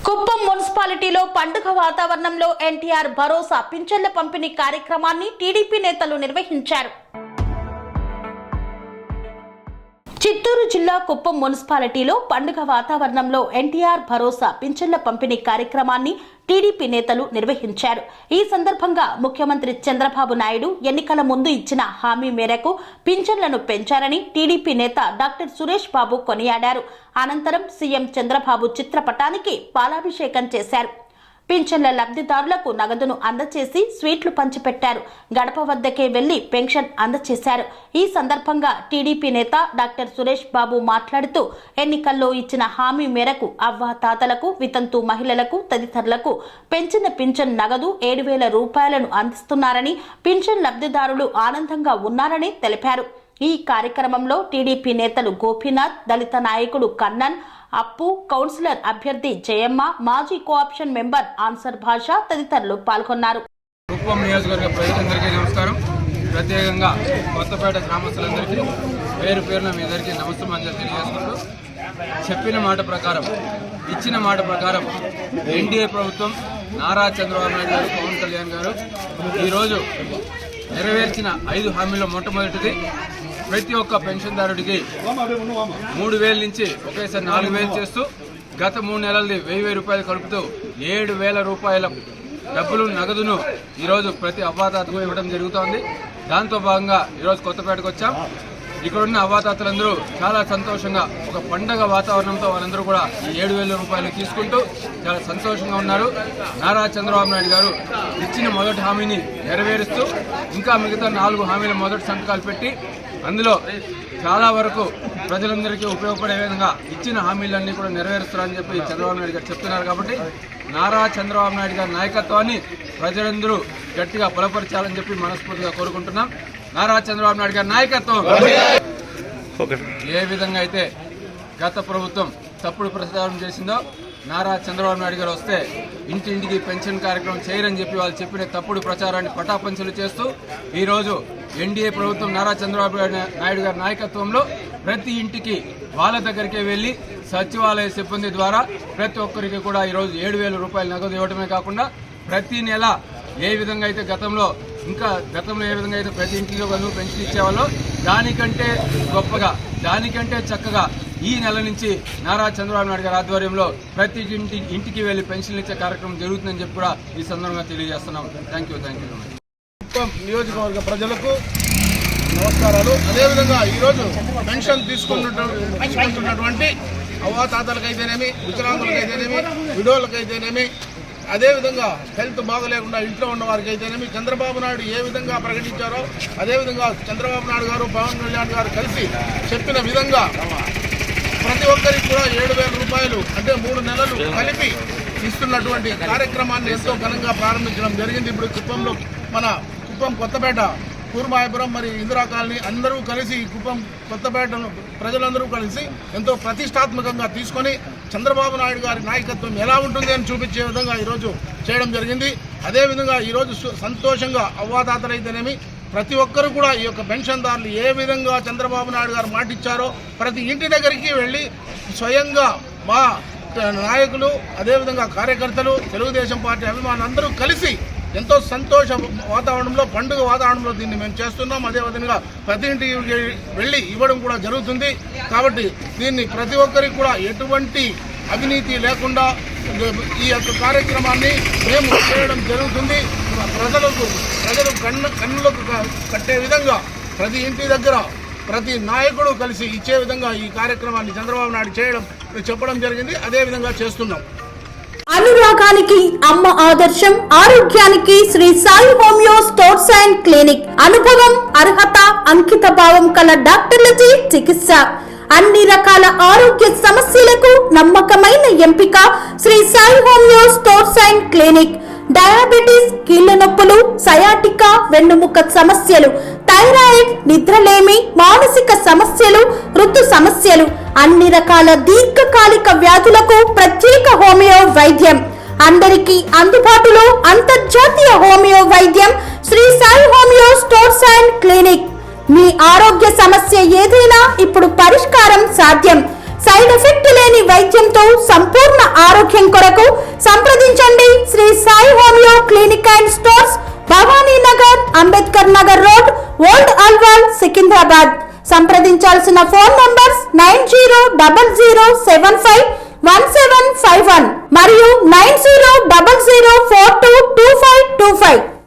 కుప్పం మున్సిపాలిటీలో పండుగ వాతావరణంలో ఎన్టీఆర్ భరోసా పింఛన్ల పంపిణీ కార్యక్రమాన్ని టీడీపీ నేతలు నిర్వహించారు. చిత్తూరు జిల్లా కుప్పం మున్సిపాలిటీలో పండుగ వాతావరణంలో ఎన్టీఆర్ భరోసా పింఛన్ల పంపిణీ కార్యక్రమాన్ని టీడీపీ నేతలు నిర్వహించారు. ఈ సందర్భంగా ముఖ్యమంత్రి చంద్రబాబు నాయుడు ఎన్నికల ముందు ఇచ్చిన హామీ మేరకు పింఛన్లను పెంచారని టీడీపీ నేత డాక్టర్ సురేష్ బాబు కొనియాడారు. అనంతరం సీఎం చంద్రబాబు చిత్రపటానికి పాలాభిషేకం చేశారు. పింఛన్ల లబ్ధిదారులకు నగదును అందచేసి స్వీట్లు పంచిపెట్టారు. గడప వద్దకే వెళ్లి పెన్షన్ అందచేశారు. ఈ సందర్భంగా టీడీపీ నేత డాక్టర్ సురేష్ బాబు మాట్లాడుతూ ఎన్నికల్లో ఇచ్చిన హామీ మేరకు అవ్వాతాతలకు, వితంతు మహిళలకు తదితరులకు పెంచిన పింఛన్ నగదు 7,000 రూపాయలను అందిస్తున్నారని, పింఛన్ లబ్ధిదారులు ఆనందంగా ఉన్నారని తెలిపారు. ఈ కార్యక్రమంలో టీడీపీ నేతలు గోపీనాథ్, దళిత నాయకుడు కన్నన్, అప్పు, కౌన్సిలర్ అభ్యర్థి జయమ్మ, మాజీ కోఆప్షన్ మెంబర్ ఆన్సర్ భాష తదితరులు పాల్గొన్నారు. కుప్పం నియోజకవర్గ ప్రజలందరికీ నమస్కారం. ప్రత్యేకంగా కొత్తపేట గ్రామస్తులందరికీ పేరు పేరున మీ అందరికీ నమస్కారం తెలియజేసుకుంటూ, చెప్పిన మాట ప్రకారం, ఇచ్చిన మాట ప్రకారం ఎన్డీఏ ప్రభుత్వం నారా చంద్రబాబు నాయుడు గారు, పవన్ కళ్యాణ్ గారు ఈరోజు నెరవేర్చిన 5 హామీల్లో మొట్టమొదటిది ప్రతి ఒక్క పెన్షన్దారుడికి 3,000 నుంచి ఒకేసారి 4,000 చేస్తూ గత 3 నెలలది 1,000 రూపాయలు కలుపుతూ 7,000 రూపాయల డబ్బులు నగదును ఈరోజు ప్రతి అవ్వాతాతకు ఇవ్వడం జరుగుతోంది. దాంతో భాగంగా ఈరోజు కొత్తపేటకు వచ్చాం. ఇక్కడున్న అవ్వాతాతలందరూ చాలా సంతోషంగా ఒక పండగ వాతావరణంతో వాళ్ళందరూ కూడా ఈ 7,000 రూపాయలు తీసుకుంటూ చాలా సంతోషంగా ఉన్నారు. నారా చంద్రబాబు నాయుడు గారు ఇచ్చిన మొదటి హామీని నెరవేరుస్తూ ఇంకా మిగతా 4 హామీల మొదటి సంతకాలు పెట్టి అందులో చాలా వరకు ప్రజలందరికీ ఉపయోగపడే విధంగా ఇచ్చిన హామీలన్నీ కూడా నెరవేరుస్తారని చెప్పి చంద్రబాబు నాయుడు గారు చెప్తున్నారు. కాబట్టి నారా చంద్రబాబు నాయుడు గారి నాయకత్వాన్ని ప్రజలందరూ గట్టిగా బలపరచాలని చెప్పి మనస్ఫూర్తిగా కోరుకుంటున్నాం. నారా చంద్రబాబు నాయుడు గారి నాయకత్వం ఏ విధంగా అయితే గత ప్రభుత్వం తప్పుడు ప్రచారం చేసిందో, నారా చంద్రబాబు నాయుడు గారు వస్తే ఇంటింటికి పెన్షన్ కార్యక్రమం చేయరని చెప్పి వాళ్ళు చెప్పిన తప్పుడు ప్రచారాన్ని పటాపంచలు చేస్తూ ఈరోజు ఎన్డీఏ ప్రభుత్వం నారా చంద్రబాబు నాయుడు గారి నాయకత్వంలో ప్రతి ఇంటికి వాళ్ళ దగ్గరికే వెళ్లి సచివాలయ సిబ్బంది ద్వారా ప్రతి ఒక్కరికి కూడా ఈరోజు 7,000 రూపాయలు నగదు ఇవ్వడమే కాకుండా ప్రతి నెల ఏ విధంగా అయితే గతంలో ఏ విధంగా అయితే ప్రతి ఇంటికి పెన్షన్ ఇచ్చేవాళ్ళో దానికంటే గొప్పగా, దానికంటే చక్కగా ఈ నెల నుంచి నారా చంద్రబాబు నాయుడు గారి ఆధ్వర్యంలో ప్రతి ఇంటికి వెళ్లి పెన్షన్లు ఇచ్చే కార్యక్రమం జరుగుతుందని చెప్పి కూడా ఈ సందర్భంగా తెలియజేస్తున్నాం. Thank you. నియోజకవర్గ ప్రజలకు నమస్కారాలు. అదేవిధంగా ఈరోజు పెన్షన్ తీసుకుంటున్నటువంటి అవ్వాతాతలకైతేనేమి, వికలాంగులకైతేనేమి, విడోలకైతేనేమి, అదేవిధంగా హెల్త్ బాగలేకుండా ఇంట్లో ఉన్న వారికి అయితేనేమి చంద్రబాబు నాయుడు ఏ విధంగా ప్రకటించారో అదేవిధంగా చంద్రబాబు నాయుడు గారు, పవన్ కళ్యాణ్ గారు కలిసి చెప్పిన విధంగా ప్రతి ఒక్కరికి కూడా 7,000 రూపాయలు అంటే 3 నెలలు కలిపి ఇస్తున్నటువంటి కార్యక్రమాన్ని ఎంతో ఘనంగా ప్రారంభించడం జరిగింది. ఇప్పుడు కుప్పం కొత్తపేట, కూర్మాయపురం, మరి ఇందిరా కాలనీ అందరూ కలిసి కుప్పం కొత్తపేట ప్రజలందరూ కలిసి ఎంతో ప్రతిష్టాత్మకంగా తీసుకొని చంద్రబాబు నాయుడు గారి నాయకత్వం ఎలా ఉంటుంది అని చూపించే విధంగా ఈరోజు చేయడం జరిగింది. అదేవిధంగా ఈరోజు సంతోషంగా అవ్వాతాతలైతేనేమి ప్రతి ఒక్కరు కూడా ఈ యొక్క పెన్షన్దారులు ఏ విధంగా చంద్రబాబు నాయుడు గారు మాటిచ్చారో ప్రతి ఇంటి దగ్గరికి వెళ్ళి స్వయంగా మా నాయకులు, అదేవిధంగా కార్యకర్తలు, తెలుగుదేశం పార్టీ అభిమానులు అందరూ కలిసి ఎంతో సంతోష వాతావరణంలో, పండుగ వాతావరణంలో దీన్ని మేము చేస్తున్నాం. అదేవిధంగా ప్రతి ఇంటికి వెళ్ళి ఇవ్వడం కూడా జరుగుతుంది. కాబట్టి దీన్ని ప్రతి ఒక్కరికి కూడా ఎటువంటి అవినీతి లేకుండా ఈ యొక్క కార్యక్రమాన్ని మేము చేయడం జరుగుతుంది. ప్రజలు కన్నులకు కట్టే విధంగా ప్రతి ఇంటి దగ్గర ప్రతి నాయకుడు కలిసి ఇచ్చే విధంగా ఈ కార్యక్రమాన్ని చంద్రబాబు నాయుడు చెప్పడం జరిగింది. అదేవిధంగా చేస్తున్నాం. అనురాగానికి అమ్మ ఆదర్శం, ఆరోగ్యానికి Sri Sai homeo stores and clinic. అనుభవం, అర్హత, అంకిత భావం కల డాక్టర్లచే చికిత్స. అన్ని రకాల ఆరోగ్య సమస్యలకు నమ్మకమైన ఎంపిక Sri Sai homeo stores and clinic. Diabetes, కీళ్ల నొప్పులు, సయాటికా, వెన్నుముక సమస్యలు, థైరాయిడ్, నిద్రలేమి, మానసిక సమస్యలు, ఋతు సమస్యలు, అన్ని రకాల దీర్ఘకాలిక వ్యాధులకు ప్రత్యేక హోమియో వైద్యం. అందరికీ అందుబాటులో అంతర్జాతీయ హోమియో వైద్యం Sri Sai homeo stores and clinic. మీ ఆరోగ్య సమస్య ఏదైనా ఇప్పుడు పరిష్కారం సాధ్యం. సైడ్ ఎఫెక్ట్ లేని వైద్యంతో సంపూర్ణ ఆరోగ్యం కొరకు సంప్రదించండి Sri Sai homeo clinic and stores, Bhavani Nagar, Ambedkar Nagar road, old Alwal, Secunderabad. సంప్రదించాల్సిన ఫోన్ నంబర్స్ 9000751751 మరియు 9000422525.